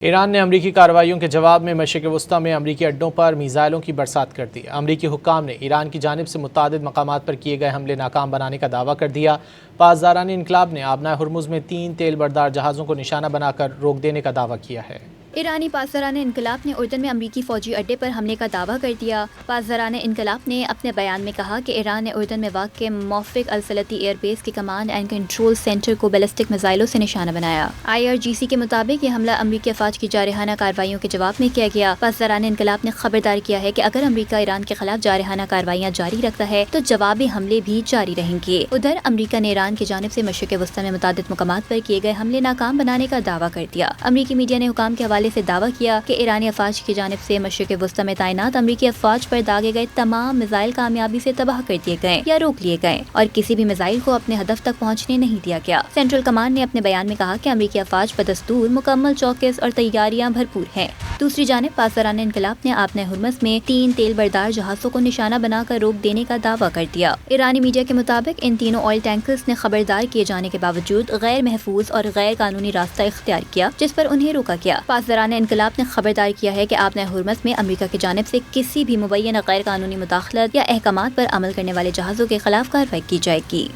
ایران نے امریکی کارروائیوں کے جواب میں مشرق وسطی میں امریکی اڈوں پر میزائلوں کی برسات کر دی۔ امریکی حکام نے ایران کی جانب سے متعدد مقامات پر کیے گئے حملے ناکام بنانے کا دعویٰ کر دیا۔ پاسداران انقلاب نے آبنائے ہرمز میں 3 تیل بردار جہازوں کو نشانہ بنا کر روک دینے کا دعویٰ کیا ہے۔ ایرانی پاسداران انقلاب نے اردن میں امریکی فوجی اڈے پر حملے کا دعویٰ کر دیا۔ پاسداران انقلاب نے اپنے بیان میں کہا کہ ایران نے اردن میں واقع موفق السلطی ایئر بیس کے کمانڈ اینڈ کنٹرول سینٹر کو بیلسٹک میزائلوں سے نشانہ بنایا۔ IRGC کے مطابق یہ حملہ امریکی افواج کی جارحانہ کارروائیوں کے جواب میں کیا گیا۔ پاسداران انقلاب نے خبردار کیا ہے کہ اگر امریکہ ایران کے خلاف جارحانہ کارروائیاں جاری رکھتا ہے تو جوابی حملے بھی جاری رہیں گے۔ ادھر امریکہ نے ایران کی جانب سے مشرق وسطی میں متعدد مقامات پر کیے گئے حملے ناکام بنانے کا دعویٰ کر دیا۔ امریکی میڈیا نے حکام کے حوالے سے دعویٰ کیا کہ ایرانی افواج کی جانب سے مشرق وسطی میں تعینات امریکی افواج پر داغے گئے تمام میزائل کامیابی سے تباہ کر دیے گئے یا روک لیے گئے اور کسی بھی میزائل کو اپنے ہدف تک پہنچنے نہیں دیا گیا۔ سینٹرل کمانڈ نے اپنے بیان میں کہا کہ امریکی افواج بدستور مکمل چوکس اور تیاریاں بھرپور ہیں۔ دوسری جانب پاسداران انقلاب نے آبنائے ہرمز میں 3 تیل بردار جہازوں کو نشانہ بنا کر روک دینے کا دعویٰ کر دیا۔ ایرانی میڈیا کے مطابق ان تینوں آئل ٹینکرز نے خبردار کیے جانے کے باوجود غیر محفوظ اور غیر قانونی راستہ اختیار کیا جس پر انہیں روکا گیا۔ پاسداران انقلاب نے خبردار کیا ہے کہ آبنائے ہرمز میں امریکہ کی جانب سے کسی بھی مبینہ غیر قانونی مداخلت یا احکامات پر عمل کرنے والے جہازوں کے خلاف کارروائی کی جائے گی۔